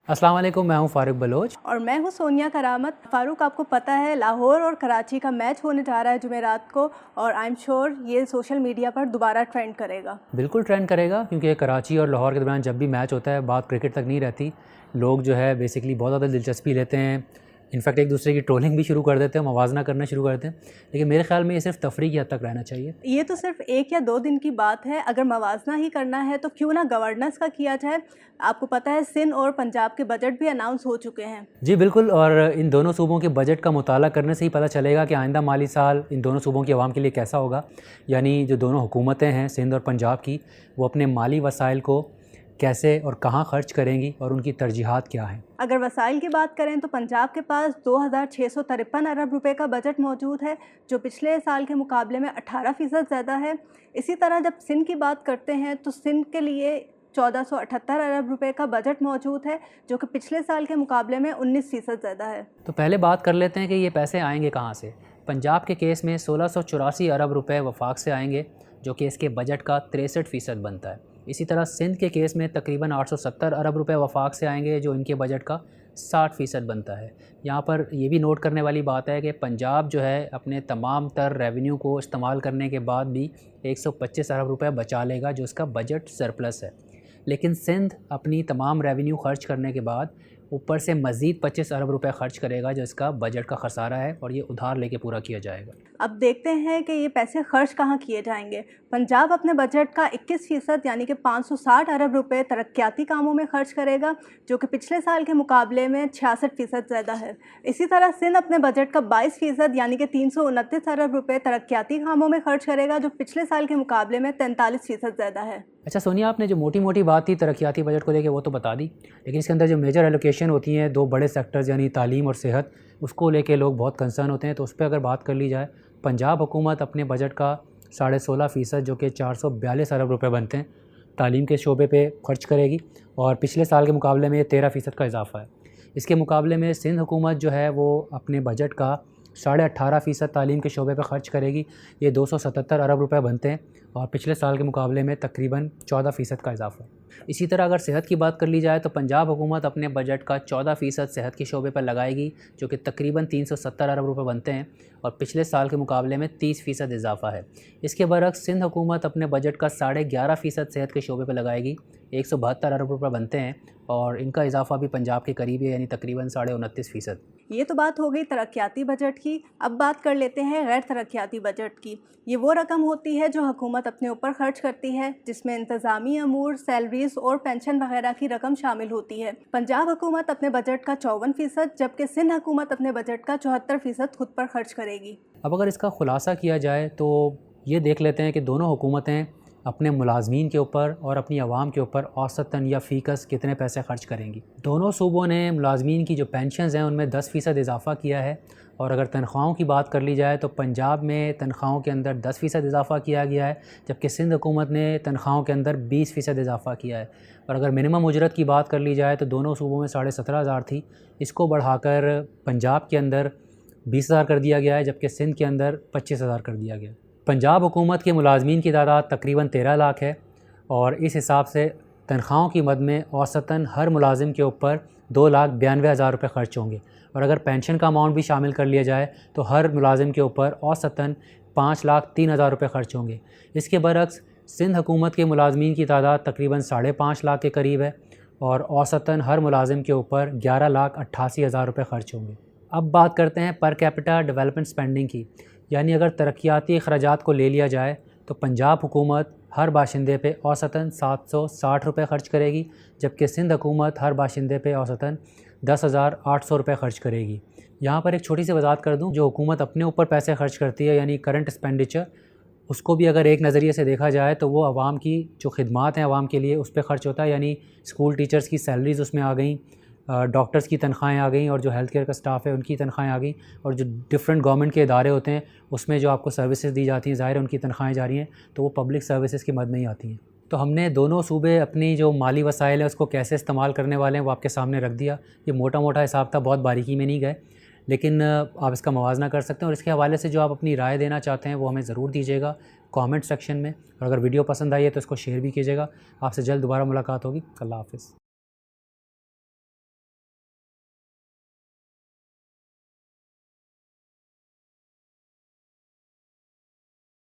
अस्सलाम वालेकुम, मैं हूं फ़ारूक बलोच और मैं हूं सोनिया करामत। फ़ारूक, आपको पता है लाहौर और कराची का मैच होने जा रहा है जुमेरात को, और आई एम श्योर ये सोशल मीडिया पर दोबारा ट्रेंड करेगा। बिल्कुल ट्रेंड करेगा क्योंकि कराची और लाहौर के दरमियान जब भी मैच होता है बात क्रिकेट तक नहीं रहती। लोग जो है बेसिकली बहुत ज़्यादा दिलचस्पी लेते हैं, इनफैक्ट एक दूसरे की ट्रोलिंग भी शुरू कर देते हैं, मवाजना करना शुरू कर देते हैं। लेकिन मेरे ख्याल में ये सिर्फ तफरीह की हद तक रहना चाहिए। ये तो सिर्फ 1 या 2 दिन की बात है। अगर मवाजना ही करना है तो क्यों ना गवर्नेंस का किया जाए। आपको पता है सिंध और पंजाब के बजट भी अनाउंस हो चुके हैं। जी बिल्कुल, और इन दोनों सूबों के बजट का मुताला करने से ही पता चलेगा कि आइंदा माली साल इन दोनों सूबों की आवाम के लिए कैसा होगा। यानी जो दोनों हुकूमतें हैं सिंध और पंजाब की, वो अपने माली वसाइल को कैसे और कहाँ ख़र्च करेंगी और उनकी तरजीहात क्या हैं। अगर वसाइल की बात करें तो पंजाब के पास 2653 अरब रुपए का बजट मौजूद है, जो पिछले साल के मुकाबले में 18% ज़्यादा है। इसी तरह जब सिंध की बात करते हैं तो सिंध के लिए 1478 अरब रुपए का बजट मौजूद है, जो कि पिछले साल के मुकाबले में 19% ज़्यादा है। तो पहले बात कर लेते हैं कि ये पैसे आएंगे कहाँ से। पंजाब के केस में 1684 अरब रुपए वफाक से आएंगे, जो कि इसके बजट का 63% बनता है। इसी तरह सिंध के केस में तकरीबन 870 अरब रुपए वफाक से आएंगे, जो इनके बजट का 60% बनता है। यहाँ पर ये भी नोट करने वाली बात है कि पंजाब जो है अपने तमाम तर रेवेन्यू को इस्तेमाल करने के बाद भी 125 अरब रुपए बचा लेगा, जो इसका बजट सरप्लस है। लेकिन सिंध अपनी तमाम रेवेन्यू खर्च करने के बाद ऊपर से मज़ीद 25 अरब रुपए खर्च करेगा, जो इसका बजट का खसारा है, और ये उधार लेके पूरा किया जाएगा। अब देखते हैं कि ये पैसे खर्च कहाँ किए जाएंगे। पंजाब अपने बजट का 21% यानी कि 560 अरब रुपए तरक्याती कामों में खर्च करेगा, जो कि पिछले साल के मुकाबले में 66% ज़्यादा है। इसी तरह सिंध अपने बजट का 22% यानी कि 329 अरब रुपए तरक्याती कामों में खर्च करेगा, जो पिछले साल के मुकाबले में 43% ज़्यादा है। अच्छा सोनिया, आपने जो मोटी मोटी बात थी तरक्याती बजट को लेके वो तो बता दी, लेकिन इसके अंदर जो मेजर एलोकेशन होती हैं दो बड़े सेक्टर्स यानी तालीम और सेहत, उसको लेके लोग बहुत कंसर्न होते हैं। तो उस पर अगर बात कर ली जाए, पंजाब हुकूमत अपने बजट का 16.5% जो कि 442 अरब रुपए बनते हैं तालीम के शोबे पे खर्च करेगी, और पिछले साल के मुकाबले में 13% का इजाफा है। इसके मुकाबले में सिंध हुकूमत जो है वो अपने बजट का 18.5% तालीम के शोबे पर ख़र्च करेगी। ये 277 अरब रुपए बनते हैं, और पिछले साल के मुकाबले में तकरीबन 14% का इजाफा। इसी तरह अगर सेहत की बात कर ली जाए तो पंजाब हुकूमत अपने बजट का 14% सेहत के शोबे पर लगाएगी, जो कि तकरीबन 370 अरब रुपए बनते हैं, और पिछले साल के मुकाबले में 30% इजाफा है। इसके बरक्स सिंध हुकूमत अपने बजट का 11.5% सेहत के शोबे पर लगाएगी, 172 अरब रुपए बनते हैं, और इनका इजाफा भी पंजाब के करीब है, यानी तकरीबन 29.5%। ये तो बात हो गई तरक्याती बजट की। अब बात कर लेते हैं गैर तरक्याती बजट की। ये वो रकम होती है जो हुकूमत अपने ऊपर खर्च करती है, जिसमें इंतज़ामी अमूर, सैलरीज और पेंशन वगैरह की रकम शामिल होती है। पंजाब हुकूमत अपने बजट का 54%, जबकि सिंध हुकूमत अपने बजट का 74% खुद पर खर्च करेगी। अब अगर इसका खुलासा किया जाए तो ये देख लेते हैं कि दोनों हुकूमतें अपने मुलाजमीन के ऊपर और अपनी आवाम के ऊपर औसतन या फ़ीकस कितने पैसे खर्च करेंगी। दोनों सूबों ने मुलाजमीन की जो पेंशन्स हैं उनमें 10% इजाफ़ा किया है, और अगर तनख्वाहों की बात कर ली जाए तो पंजाब में तनख्वाहों के अंदर 10% इजाफ़ा किया गया है, जबकि सिंध हुकूमत ने तनख्वाहों के अंदर 20% इजाफ़ा किया है। और अगर मिनिमम उजरत की बात कर ली जाए तो दोनों सूबों में 17,500 थी, इसको बढ़ाकर पंजाब के अंदर 20,000 कर दिया गया है, जबकि सिंध के अंदर 25,000 कर दिया गया है। पंजाब हुकूमत के मुलाजमीन की तादाद तकरीबन 13 लाख है, और इस हिसाब से तनख्वाहों की मद में औसतन हर मुलाजिम के ऊपर 2,92,000 रुपये खर्च होंगे। और अगर पेंशन का अमाउंट भी शामिल कर लिया जाए तो हर मुलाजिम के ऊपर औसतन 5,03,000 रुपये खर्च होंगे। इसके बरक्स सिंध हुकूमत के मुलाजमीन की तादाद तकरीबन 5.5 लाख के करीब है, और औसतन हर मुलाजिम के ऊपर 11,88,000 रुपये खर्च होंगे। अब बात करते हैं पर कैपिटा डेवलपमेंट स्पेंडिंग की, यानी अगर तरक्याती अखराजात को ले लिया जाए तो पंजाब हुकूमत हर बाशिंदे पे औसतन 760 रुपये खर्च करेगी, जबकि सिंध हुकूमत हर बाशिंदे पे औसतन 10,800 रुपये खर्च करेगी। यहाँ पर एक छोटी सी वजाहत कर दूँ, जो हुकूमत अपने ऊपर पैसे खर्च करती है यानी करंट एक्सपेंडिचर, उसको भी अगर एक नज़रिए से देखा जाए तो वो आवाम की जो खिदमात हैं आवाम के लिए उस पर खर्च होता है। यानी स्कूल टीचर्स की सैलरीज़ उसमें आ गई, डॉक्टर्स की तनख्वाहें आ गई, और जो हेल्थ केयर का स्टाफ है उनकी तनख्वाहें आ गई, और जो डिफरेंट गवर्नमेंट के इदारे होते हैं उसमें जो आपको सर्विसेज दी जाती हैं, ज़ाहिर है उनकी तनख्वाहें जा रही हैं, तो वो पब्लिक सर्विसेज की मद में ही आती हैं। तो हमने दोनों सूबे अपनी जो माली वसाइल है उसको कैसे इस्तेमाल करने वाले हैं वो आपके सामने रख दिया। ये मोटा मोटा हिसाब था, बहुत बारीकी में नहीं गए, लेकिन आप इसका मवाजना कर सकते हैं। और इसके हवाले से जो आप अपनी राय देना चाहते हैं वो हमें ज़रूर दीजिएगा कमेंट सेक्शन में, और अगर वीडियो पसंद आई है तो इसको शेयर भी कीजिएगा। आपसे जल्द दोबारा मुलाकात होगी। अल्लाह हाफ़िज़।